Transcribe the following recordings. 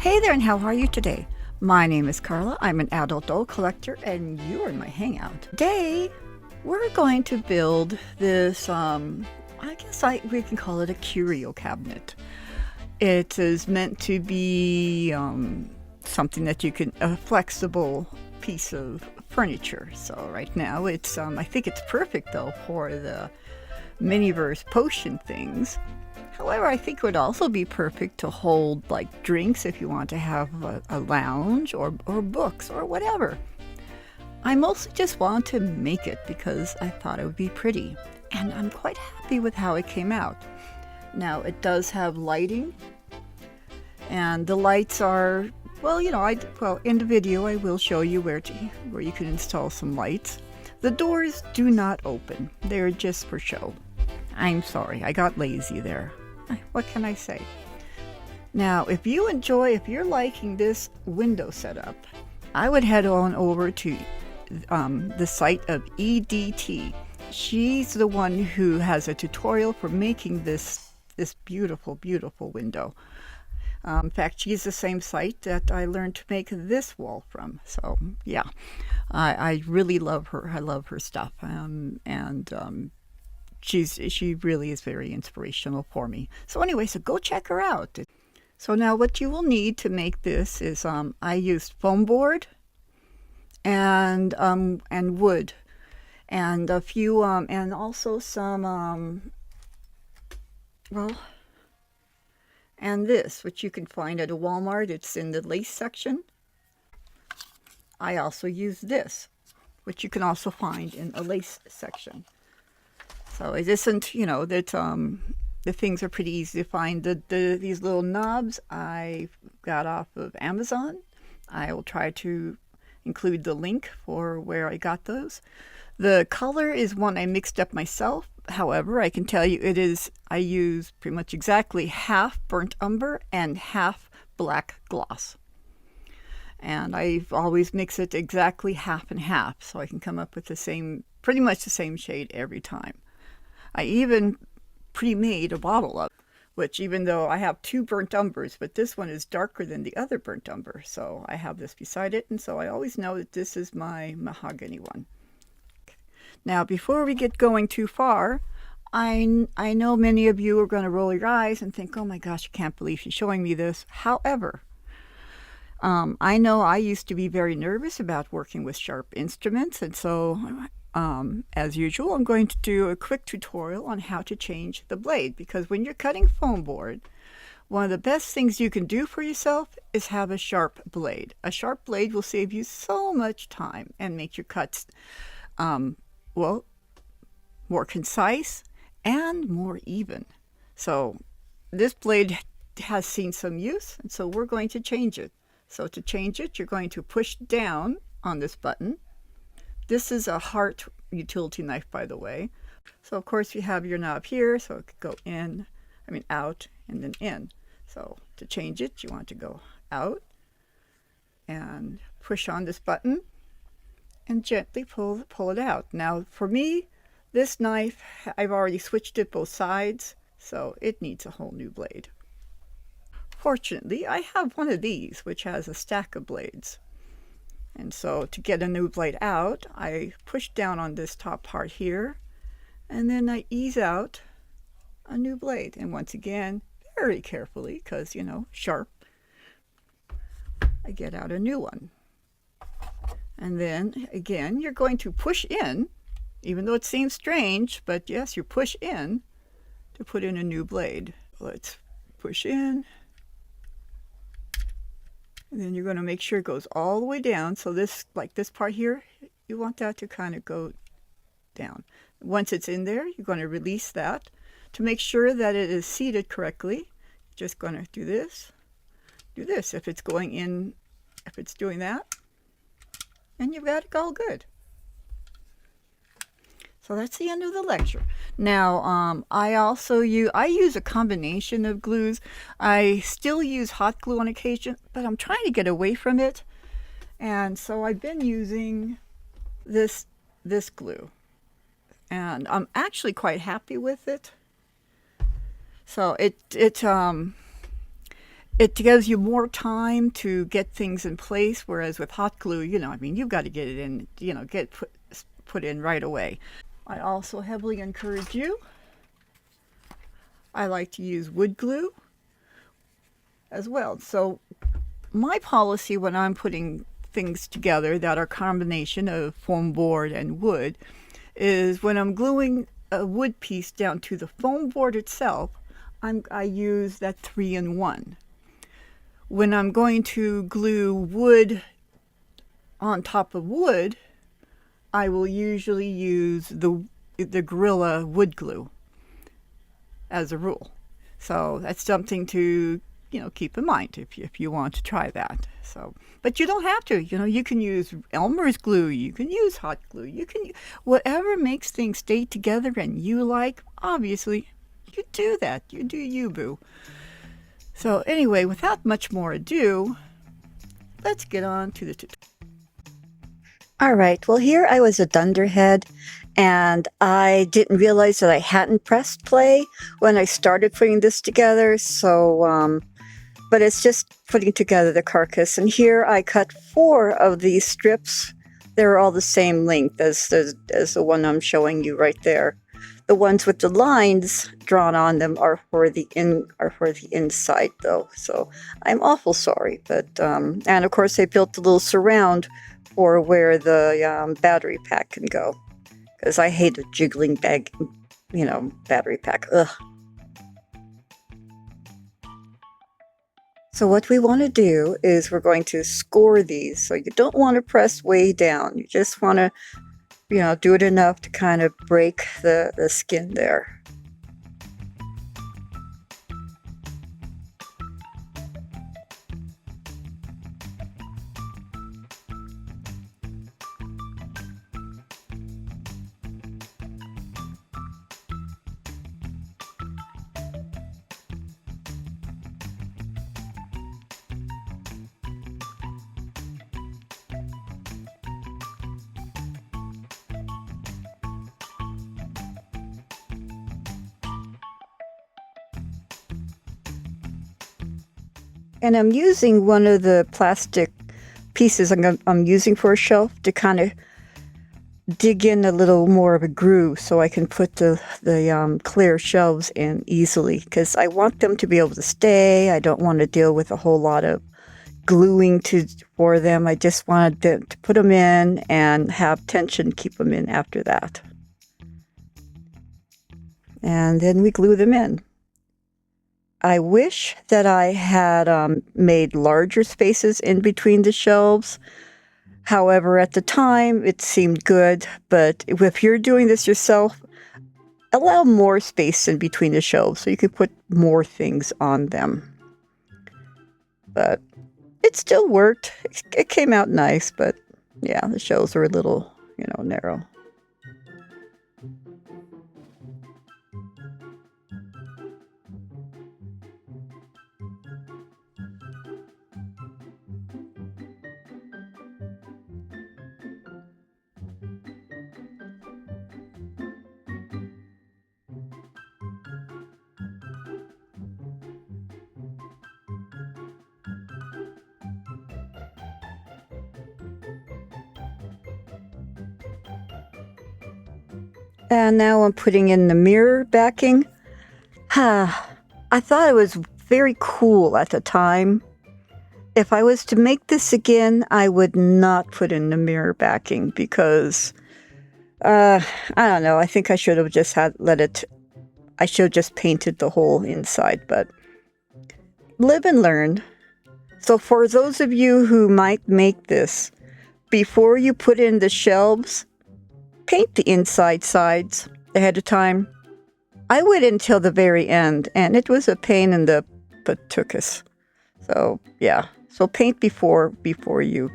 Hey there, and how are you today? My name is Carla. I'm an adult doll collector, and you're in my hangout. Today, we're going to build this, we can call it a curio cabinet. It is meant to be something that you can, a flexible piece of furniture. So right now, it's, I think it's perfect though for the miniverse potion things. However, I think it would also be perfect to hold like drinks if you want to have a lounge or books or whatever. I mostly just want to make it because I thought it would be pretty, and I'm quite happy with how it came out. Now it does have lighting, and the lights are, well, in the video I will show you where you can install some lights. The doors do not open. They're just for show. I'm sorry, I got lazy there. What can I say? Now, if you're liking this window setup, I would head on over to the site of EDT. She's the one who has a tutorial for making this beautiful, beautiful window. In fact, she's the same site that I learned to make this wall from. So, yeah, I really love her. I love her stuff. She really is very inspirational for me. So anyway, so go check her out. So now what you will need to make this is I used foam board and wood and a few and also some and this, which you can find at a Walmart. It's in the lace section. I also used this, which you can also find in a lace section. So it isn't, that the things are pretty easy to find. These little knobs I got off of Amazon. I will try to include the link for where I got those. The color is one I mixed up myself. However, I can tell you I use pretty much exactly half burnt umber and half black gloss. And I always mix it exactly half and half, so I can come up with pretty much the same shade every time. I even pre-made a bottle of it, which even though I have two burnt umbers, but this one is darker than the other burnt umber. So I have this beside it, and so I always know that this is my mahogany one. Okay. Now, before we get going too far, I know many of you are going to roll your eyes and think, oh my gosh, I can't believe she's showing me this. However, I know I used to be very nervous about working with sharp instruments, and so as usual, I'm going to do a quick tutorial on how to change the blade, because when you're cutting foam board, one of the best things you can do for yourself is have a sharp blade. A sharp blade will save you so much time and make your cuts, more concise and more even. So this blade has seen some use, and so we're going to change it. So to change it, you're going to push down on this button. This is a heart utility knife, by the way. So of course you have your knob here, so it could go out and then in. So to change it, you want to go out and push on this button and gently pull it out. Now for me, this knife, I've already switched it both sides, so it needs a whole new blade. Fortunately, I have one of these, which has a stack of blades. And so to get a new blade out, I push down on this top part here, and then I ease out a new blade. And once again, very carefully, because, sharp, I get out a new one. And then, again, you're going to push in, even though it seems strange, but yes, you push in to put in a new blade. Let's push in. And then you're going to make sure it goes all the way down. So this part here, you want that to kind of go down. Once it's in there, you're going to release that. To make sure that it is seated correctly, just going to do this. If it's going in, if it's doing that, and you've got it all good. So that's the end of the lecture. Now, I use a combination of glues. I still use hot glue on occasion, but I'm trying to get away from it. And so I've been using this glue. And I'm actually quite happy with it. So it gives you more time to get things in place, whereas with hot glue, I mean, you've got to get it in, get put in right away. I also heavily encourage you. I like to use wood glue as well. So my policy when I'm putting things together that are a combination of foam board and wood is when I'm gluing a wood piece down to the foam board itself, I use that 3-in-1. When I'm going to glue wood on top of wood, I will usually use the Gorilla wood glue as a rule. So that's something to keep in mind if you want to try that. So, but you don't have to. You can use Elmer's glue. You can use hot glue. You can whatever makes things stay together and you like. Obviously, you do that. You do you, boo. So anyway, without much more ado, let's get on to the tutorial. All right, well, here I was a dunderhead, and I didn't realize that I hadn't pressed play when I started putting this together, so, but it's just putting together the carcass. And here I cut 4 of these strips. They're all the same length as the one I'm showing you right there. The ones with the lines drawn on them are for the inside, though. So I'm awful sorry, but and of course I built a little surround for where the battery pack can go, because I hate a jiggling battery pack. Ugh. So what we want to do is we're going to score these. So you don't want to press way down. You just want to do it enough to kind of break the skin there. And I'm using one of the plastic pieces I'm using for a shelf to kind of dig in a little more of a groove so I can put the clear shelves in easily, because I want them to be able to stay. I don't want to deal with a whole lot of gluing for them. I just wanted to put them in and have tension keep them in after that. And then we glue them in. I wish that I had made larger spaces in between the shelves. However, at the time, it seemed good. But if you're doing this yourself, allow more space in between the shelves so you can put more things on them. But it still worked. It came out nice, but yeah, the shelves are a little, narrow. And now I'm putting in the mirror backing. I thought it was very cool at the time. If I was to make this again, I would not put in the mirror backing because, I don't know, I think I should have just I should have just painted the whole inside, but live and learn. So for those of you who might make this, before you put in the shelves, paint the inside sides ahead of time. I waited until the very end, and it was a pain in the patookus. So, yeah. So paint before you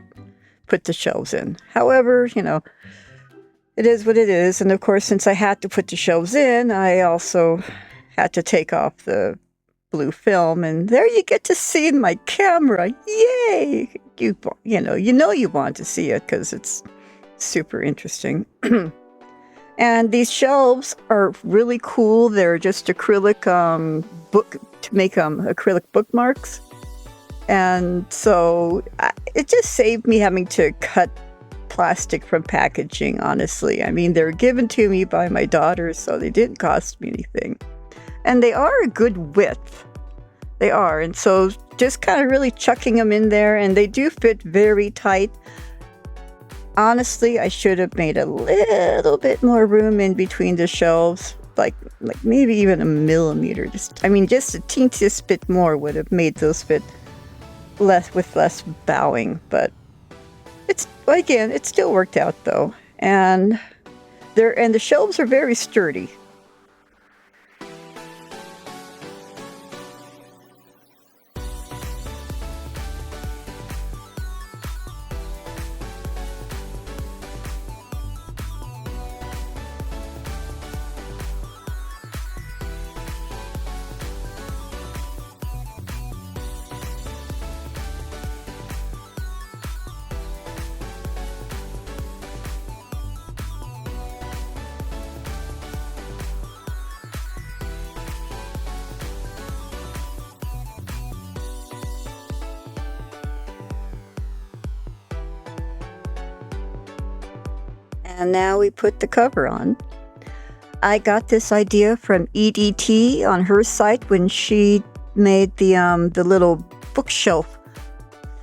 put the shelves in. However, it is what it is. And of course, since I had to put the shelves in, I also had to take off the blue film. And there you get to see in my camera. Yay! You want to see it because it's super interesting. And these shelves are really cool. They're just acrylic to make acrylic bookmarks. And so it just saved me having to cut plastic from packaging, honestly. I mean, they were given to me by my daughter, so they didn't cost me anything. And they are a good width. They are. And so just kind of really chucking them in there, and they do fit very tight. Honestly, I should have made a little bit more room in between the shelves, like maybe even a millimeter. Just a teentiest bit more would have made those fit with less bowing. But it still worked out though, and the shelves are very sturdy. And now we put the cover on. I got this idea from EDT on her site when she made the little bookshelf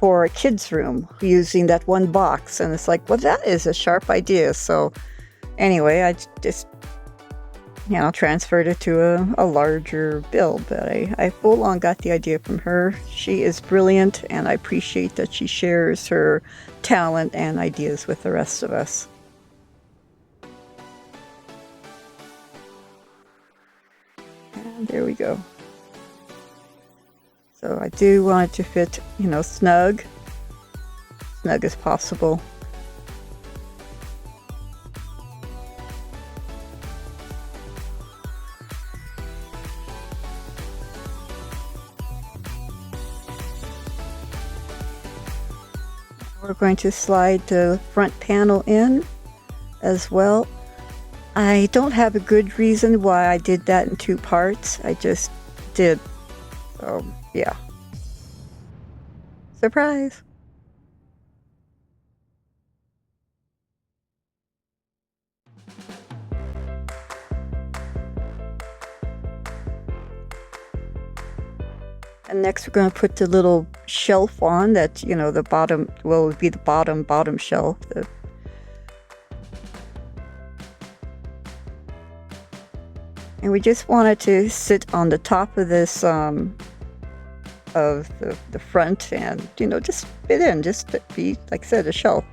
for a kid's room using that one box. And it's like, well, that is a sharp idea. So anyway, I just, transferred it to a larger build. But I full on got the idea from her. She is brilliant, and I appreciate that she shares her talent and ideas with the rest of us. And there we go. So I do want it to fit, snug as possible. We're going to slide the front panel in as well. I don't have a good reason why I did that in two parts. I just did. So, yeah. Surprise! And next we're going to put the little shelf on that, the bottom, would be the bottom shelf. And we just want it to sit on the top of this, of the front, and, just fit in, just to be, like I said, a shelf.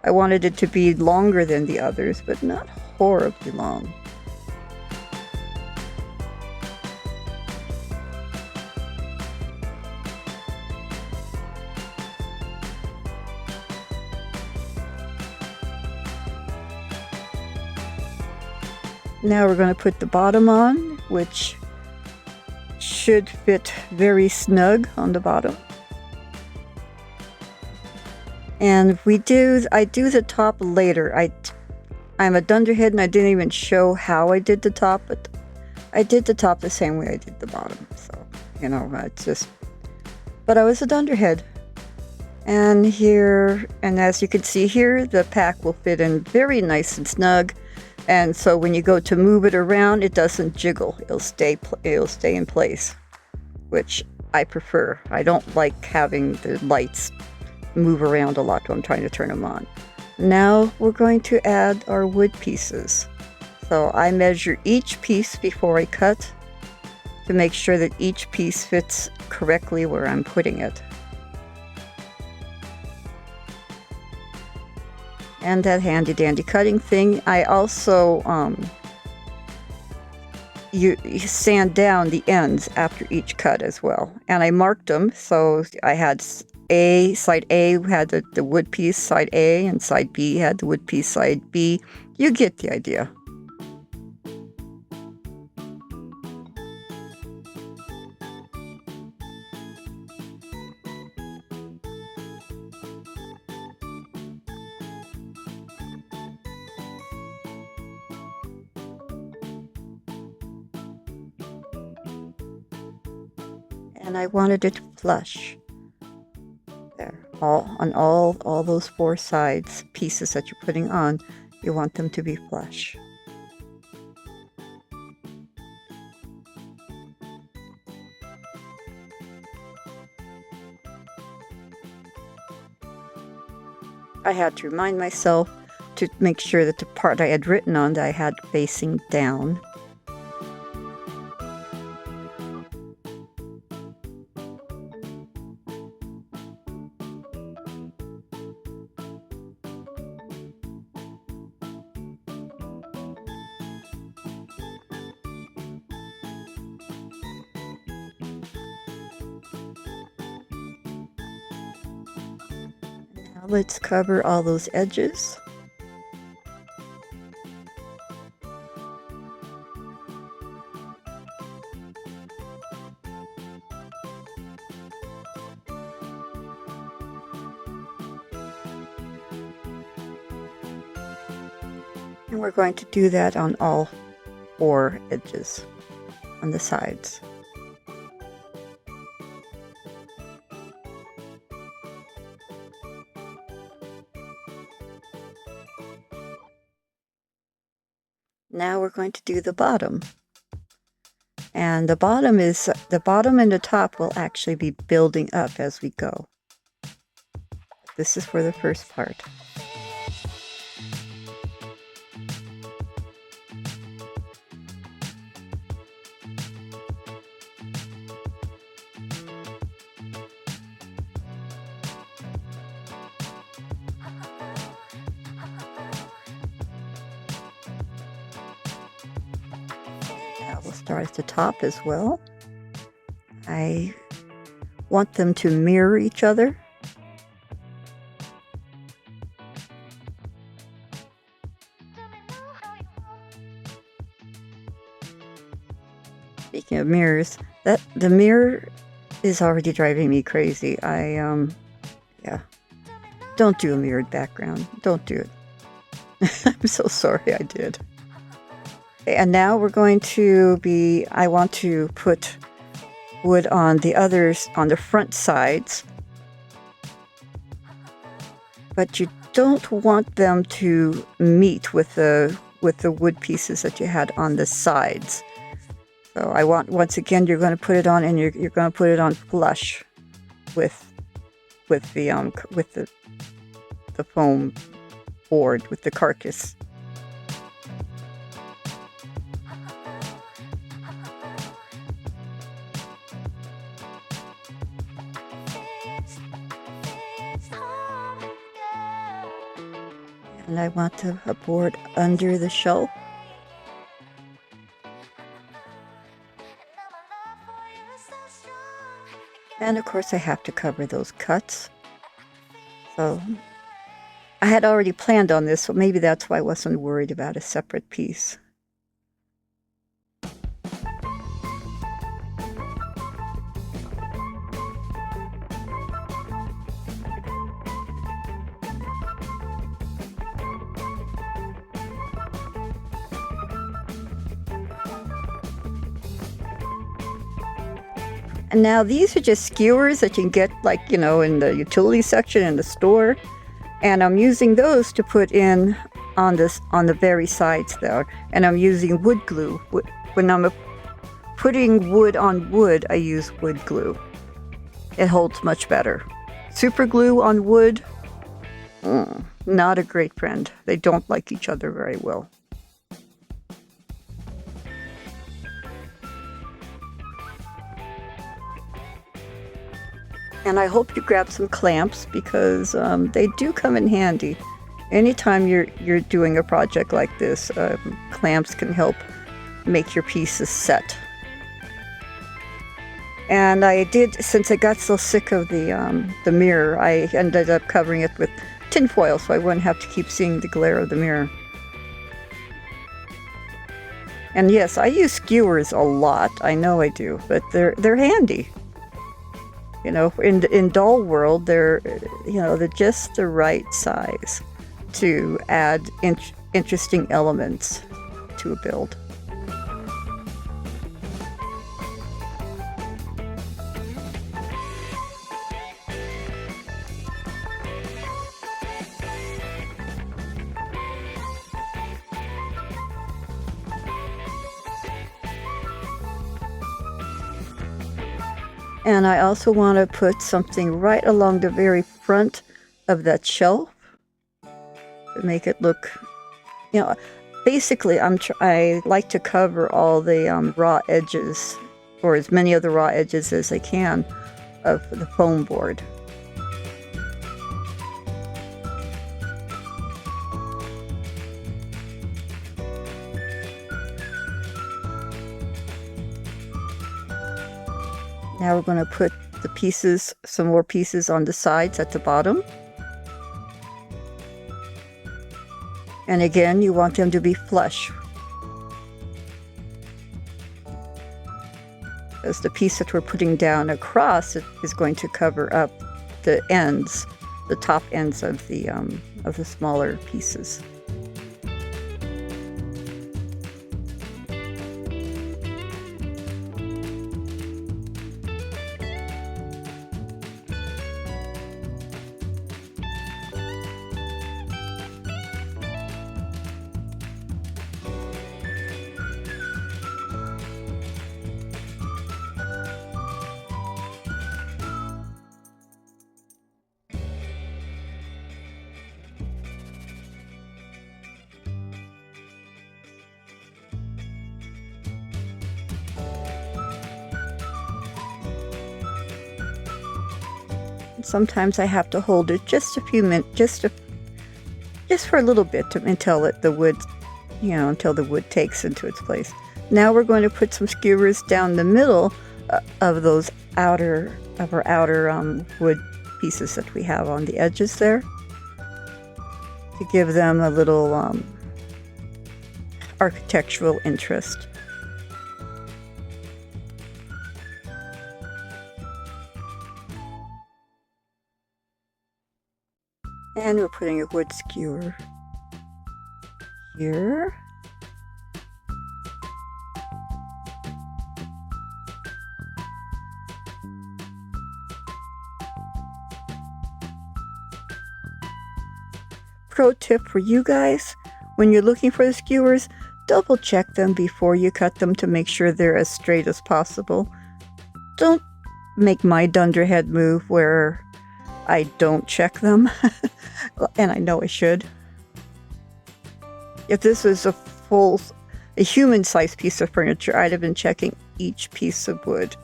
I wanted it to be longer than the others, but not horribly long. Now we're going to put the bottom on, which should fit very snug on the bottom. And I do the top later. I'm a dunderhead, and I didn't even show how I did the top, but I did the top the same way I did the bottom. So, it's just, but I was a dunderhead. And as you can see here, the pack will fit in very nice and snug. And so when you go to move it around, it doesn't jiggle. It'll stay in place, which I prefer. I don't like having the lights move around a lot when I'm trying to turn them on. Now we're going to add our wood pieces. So I measure each piece before I cut to make sure that each piece fits correctly where I'm putting it. And that handy dandy cutting thing. I also you sand down the ends after each cut as well. And I marked them, so I had side A had the wood piece side A, and side B had the wood piece side B. You get the idea. And I wanted it flush. all those four sides pieces that you're putting on. You want them to be flush. I had to remind myself to make sure that the part I had written on that I had facing down. Now let's cover all those edges. And we're going to do that on all four edges on the sides. Now we're going to do the bottom. And the bottom and the top will actually be building up as we go. This is for the first part. We'll start at the top as well. I want them to mirror each other. Speaking of mirrors, the mirror is already driving me crazy. Yeah. Don't do a mirrored background. Don't do it. I'm so sorry I did. And now we're going to I want to put wood on the front sides. But you don't want them to meet with the wood pieces that you had on the sides. So once again, you're going to put it on, and you're going to put it on flush with the foam board, with the carcass. And I want a board under the shelf. And of course I have to cover those cuts. So I had already planned on this, so maybe that's why I wasn't worried about a separate piece. And now these are just skewers that you can get, like, in the utility section in the store. And I'm using those to put in on the very sides there. And I'm using wood glue. When I'm putting wood on wood, I use wood glue. It holds much better. Super glue on wood, not a great friend. They don't like each other very well. And I hope you grab some clamps, because they do come in handy. Anytime you're doing a project like this, clamps can help make your pieces set. And I did, since I got so sick of the mirror, I ended up covering it with tin foil so I wouldn't have to keep seeing the glare of the mirror. And yes, I use skewers a lot. I know I do, but they're handy. In doll world, they're just the right size to add interesting elements to a build. And I also want to put something right along the very front of that shelf to make it look, you know, basically I like to cover all the raw edges, or as many of the raw edges as I can, of the foam board. Now we're going to put the pieces, some more pieces on the sides at the bottom. And again, you want them to be flush, as the piece that we're putting down across is going to cover up the ends, the top ends of the smaller pieces. Sometimes I have to hold it just a few minutes, just for a little bit until the wood, until the wood takes into its place. Now we're going to put some skewers down the middle of our outer wood pieces that we have on the edges there, to give them a little architectural interest. And we're putting a wood skewer here. Pro tip for you guys, when you're looking for the skewers, double check them before you cut them to make sure they're as straight as possible. Don't make my dunderhead move where I don't check them, and I know I should. If this was a human-sized piece of furniture, I'd have been checking each piece of wood,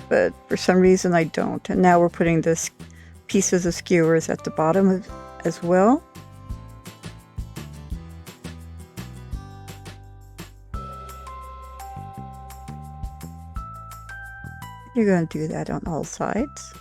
but for some reason I don't. And now we're putting this pieces of skewers at the bottom as well. You're going to do that on all sides.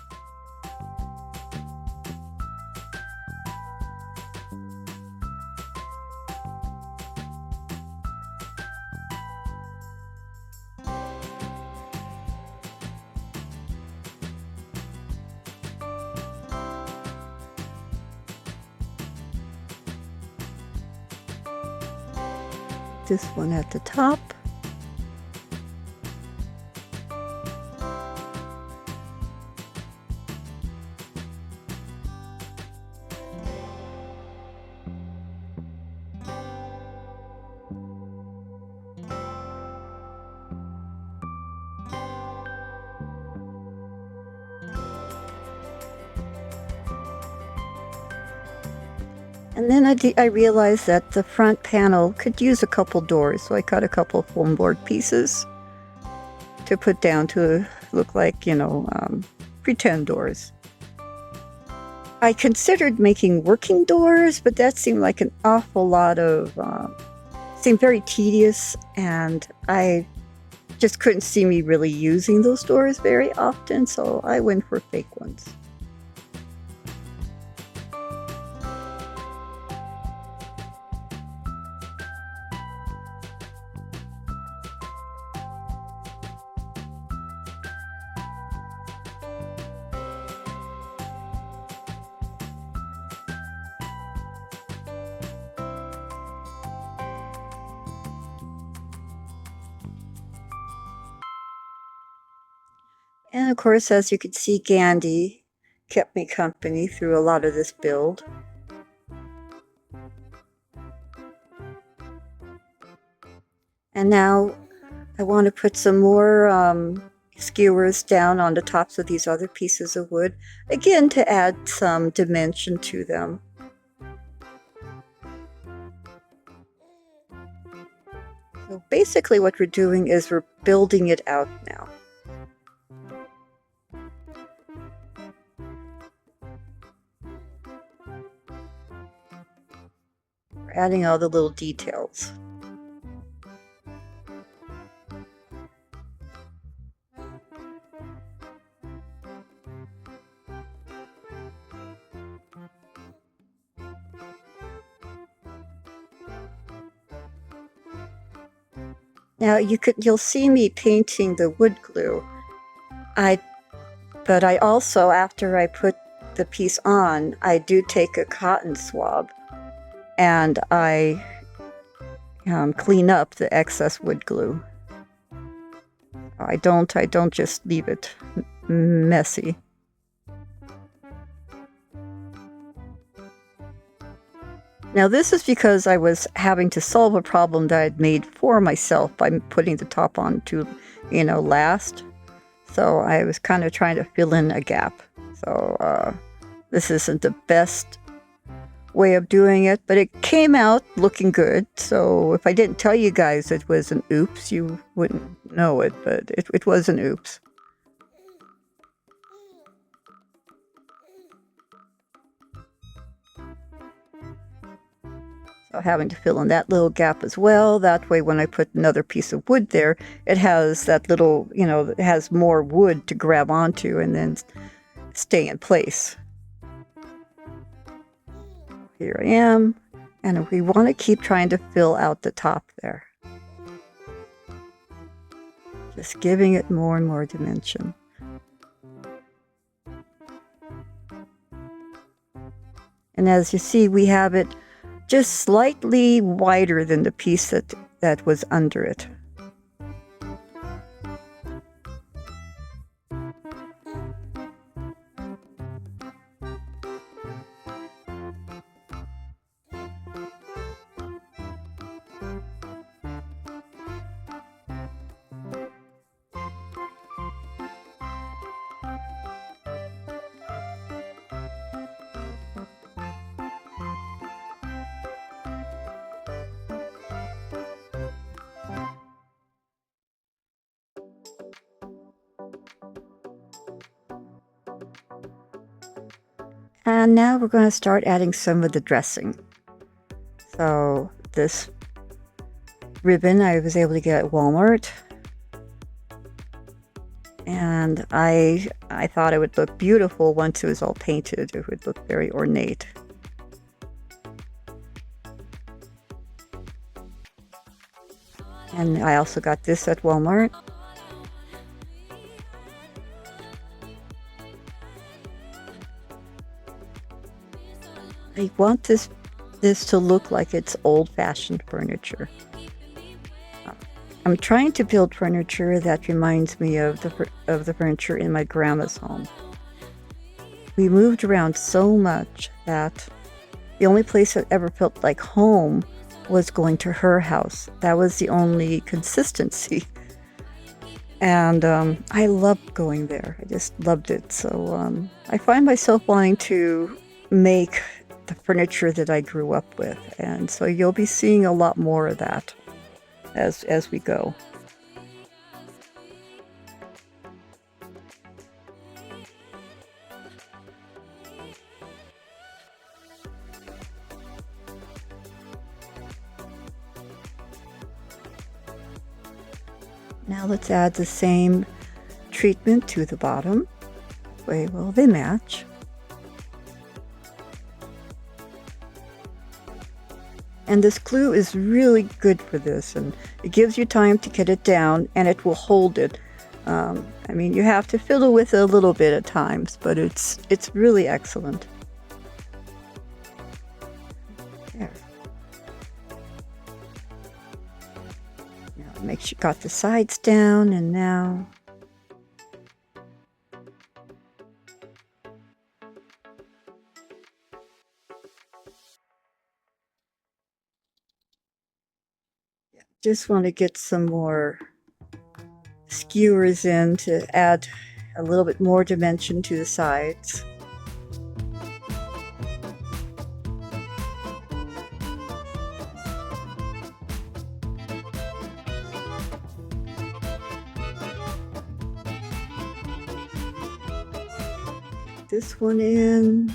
This one at the top. And then I realized that the front panel could use a couple doors, so I cut a couple foam board pieces to put down to look like, pretend doors. I considered making working doors, but that seemed like an awful lot of, seemed very tedious, and I just couldn't see me really using those doors very often, so I went for fake ones. And of course, as you can see, Gandhi kept me company through a lot of this build. And now I want to put some more skewers down on the tops of these other pieces of wood, again to add some dimension to them. So basically what we're doing is we're building it out now. We're adding all the little details. Now you'll see me painting the wood glue. But I also, after I put the piece on, I do take a cotton swab and I clean up the excess wood glue. I don't just leave it messy. Now this is because I was having to solve a problem that I'd made for myself by putting the top on to, last. So I was kind of trying to fill in a gap. So this isn't the best way of doing it, but it came out looking good. So if I didn't tell you guys it was an oops, you wouldn't know it, but it was an oops. So having to fill in that little gap as well. That way when I put another piece of wood there, it has that little, it has more wood to grab onto and then stay in place. Here I am, and we want to keep trying to fill out the top there. Just giving it more and more dimension. And as you see, we have it just slightly wider than the piece that was under it. And now we're going to start adding some of the dressing. So this ribbon I was able to get at Walmart. And I thought it would look beautiful once it was all painted. It would look very ornate. And I also got this at Walmart. I want this to look like it's old-fashioned furniture. I'm trying to build furniture that reminds me of the furniture in my grandma's home. We moved around so much that the only place that ever felt like home was going to her house. That was the only consistency. And I loved going there. I just loved it. So I find myself wanting to make the furniture that I grew up with. And so you'll be seeing a lot more of that as we go. Now let's add the same treatment to the bottom. Way well they match. And this glue is really good for this, and it gives you time to get it down and it will hold it. I mean, you have to fiddle with it a little bit at times, but it's really excellent. There. Now make sure you got the sides down, and now just want to get some more skewers in to add a little bit more dimension to the sides. This one in.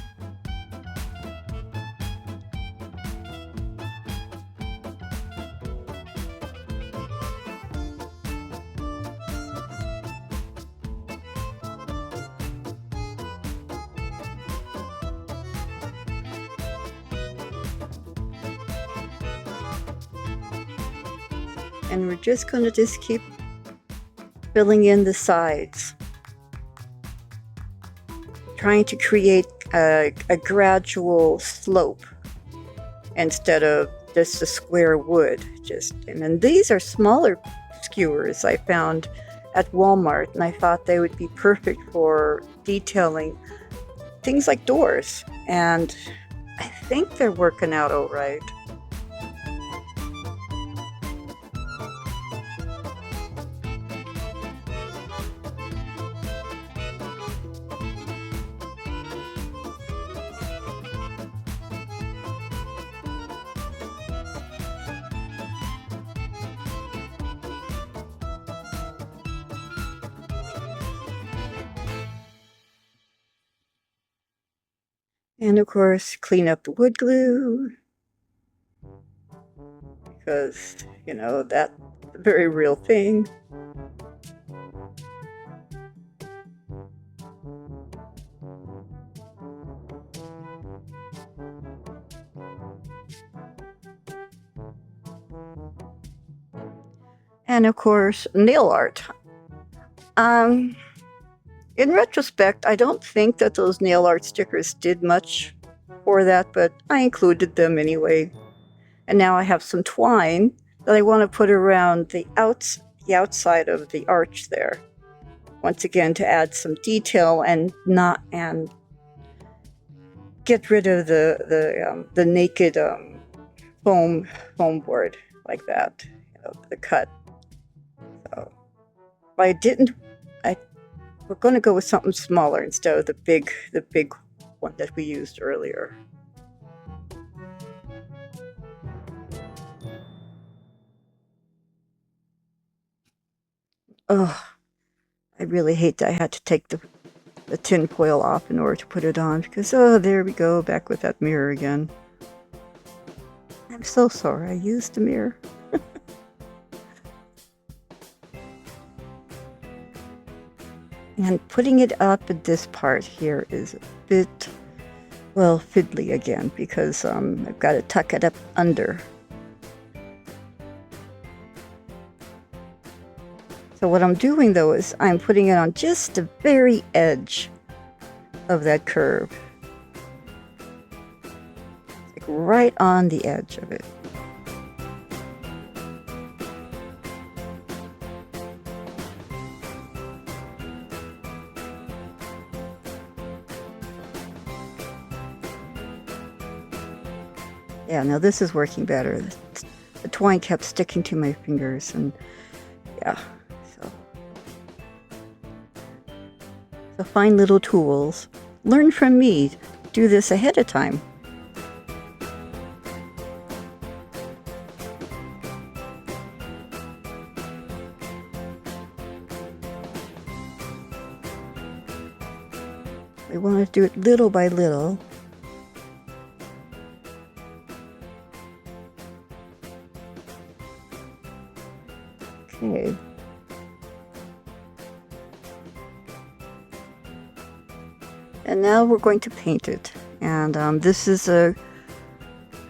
And we're just going to keep filling in the sides, trying to create a gradual slope instead of just a square wood. And then these are smaller skewers I found at Walmart, and I thought they would be perfect for detailing things like doors, and I think they're working out all right. And of course, clean up the wood glue, because, you know, that's a very real thing. And of course, nail art. In retrospect, I don't think that those nail art stickers did much for that, but I included them anyway. And now I have some twine that I want to put around the outside of the arch there. Once again, to add some detail and get rid of the naked foam board like that, you know, the cut. So we're going to go with something smaller instead of the big one that we used earlier. Oh, I really hate that I had to take the tin foil off in order to put it on, because, oh, there we go, back with that mirror again. I'm so sorry I used the mirror. And putting it up at this part here is a bit, well, fiddly again, because I've got to tuck it up under. So what I'm doing, though, is I'm putting it on just the very edge of that curve. Like right on the edge of it. Yeah, now this is working better. The twine kept sticking to my fingers, and yeah, so find little tools. Learn from me. Do this ahead of time. We want to do it little by little. Okay. And now we're going to paint it. And this is a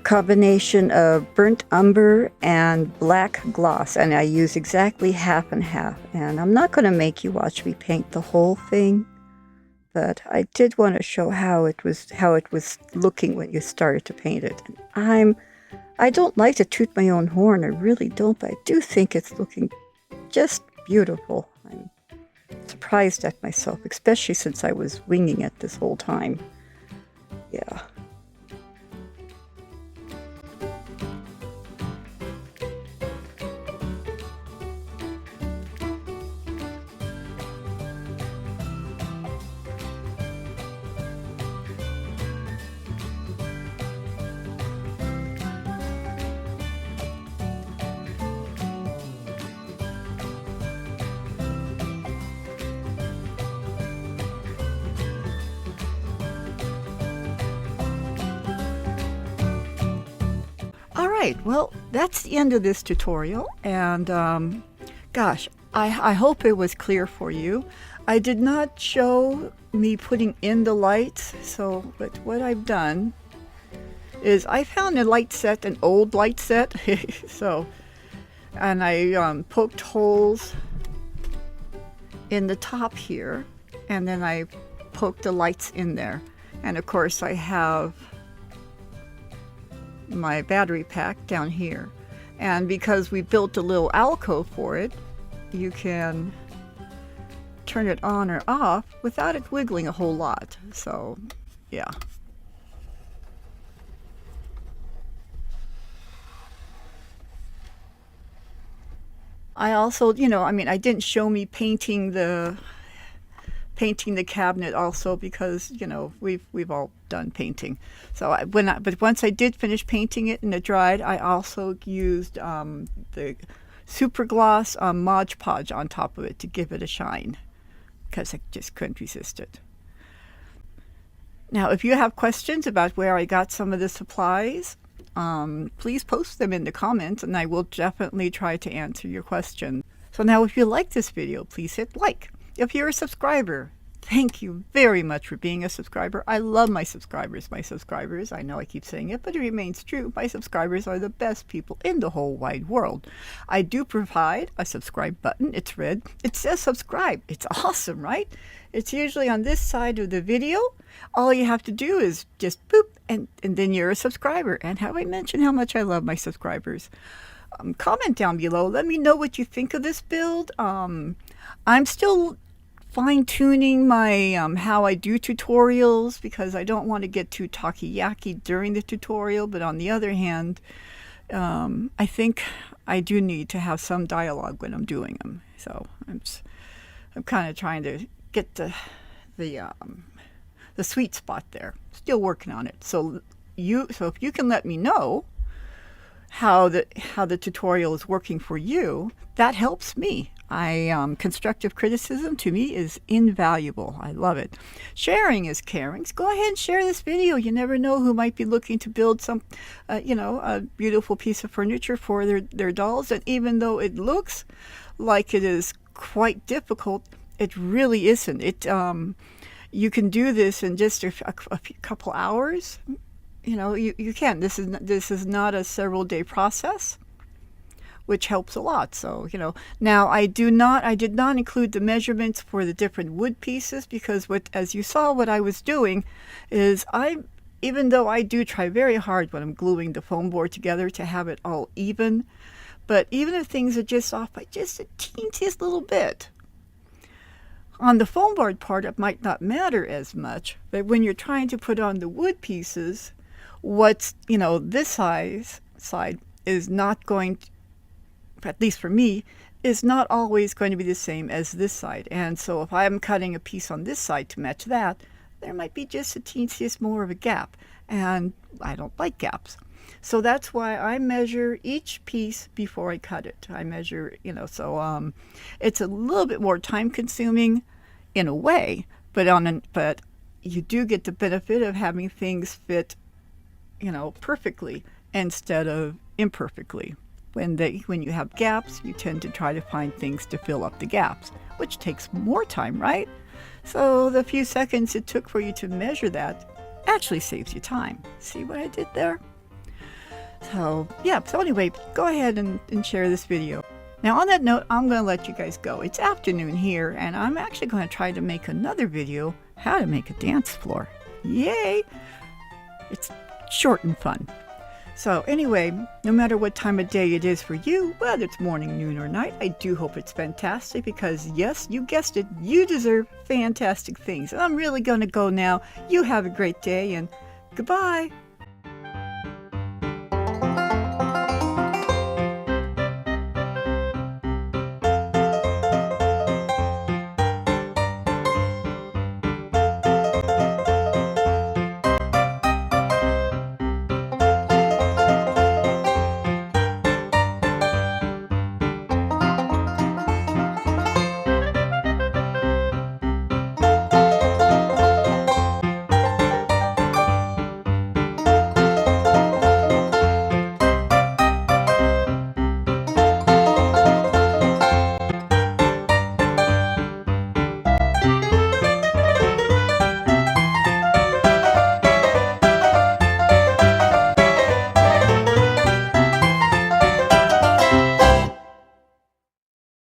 combination of burnt umber and black gloss. And I use exactly half and half. And I'm not going to make you watch me paint the whole thing, but I did want to show how it was looking when you started to paint it. And I don't like to toot my own horn, I really don't, but I do think it's looking just beautiful. I'm surprised at myself, especially since I was winging it this whole time. Yeah. right, well, that's the end of this tutorial, and gosh, I hope it was clear for you. I did not show me putting in the lights, but what I've done is I found a light set, an old light set, and I poked holes in the top here, and then I poked the lights in there. And of course I have my battery pack down here. And because we built a little alcove for it, you can turn it on or off without it wiggling a whole lot. So, yeah. I also, I didn't show me painting the cabinet also because, we've all done painting. So but once I did finish painting it and it dried, I also used the super gloss Mod Podge on top of it to give it a shine because I just couldn't resist it. Now, if you have questions about where I got some of the supplies, please post them in the comments and I will definitely try to answer your question. So now if you like this video, please hit like. If you're a subscriber, thank you very much for being a subscriber. I love my subscribers. I know I keep saying it, but it remains true. My subscribers are the best people in the whole wide world. I do provide a subscribe button. It's red. It says subscribe. It's awesome, right? It's usually on this side of the video. All you have to do is just boop, and then you're a subscriber. And have I mentioned how much I love my subscribers? Comment down below. Let me know what you think of this build. I'm still fine-tuning my how I do tutorials because I don't want to get too talky-yacky during the tutorial, but on the other hand, I think I do need to have some dialogue when I'm doing them. So I'm kind of trying to get the sweet spot there. Still working on it. So if you can let me know how the tutorial is working for you, that helps me. Constructive criticism to me is invaluable. I love it. Sharing is caring. So go ahead and share this video. You never know who might be looking to build some, a beautiful piece of furniture for their dolls. And even though it looks like it is quite difficult, it really isn't. You can do this in just a couple hours. You can. This is not a several-day process, which helps a lot. So, now I did not include the measurements for the different wood pieces because as you saw, what I was doing is even though I do try very hard when I'm gluing the foam board together to have it all even, but even if things are just off by just the teentiest little bit, on the foam board part, it might not matter as much, but when you're trying to put on the wood pieces, this side is not going to, at least for me, is not always going to be the same as this side. And so if I'm cutting a piece on this side to match that, there might be just a teeniest more of a gap. And I don't like gaps. So that's why I measure each piece before I cut it. I measure, so it's a little bit more time consuming in a way, but you do get the benefit of having things fit, perfectly instead of imperfectly. When you have gaps, you tend to try to find things to fill up the gaps, which takes more time, right? So the few seconds it took for you to measure that actually saves you time. See what I did there? So yeah, so anyway, go ahead and share this video. Now on that note, I'm going to let you guys go. It's afternoon here, and I'm actually going to try to make another video, how to make a dance floor. Yay! It's short and fun. So anyway, no matter what time of day it is for you, whether it's morning, noon, or night, I do hope it's fantastic because, yes, you guessed it, you deserve fantastic things. And I'm really going to go now. You have a great day, and goodbye.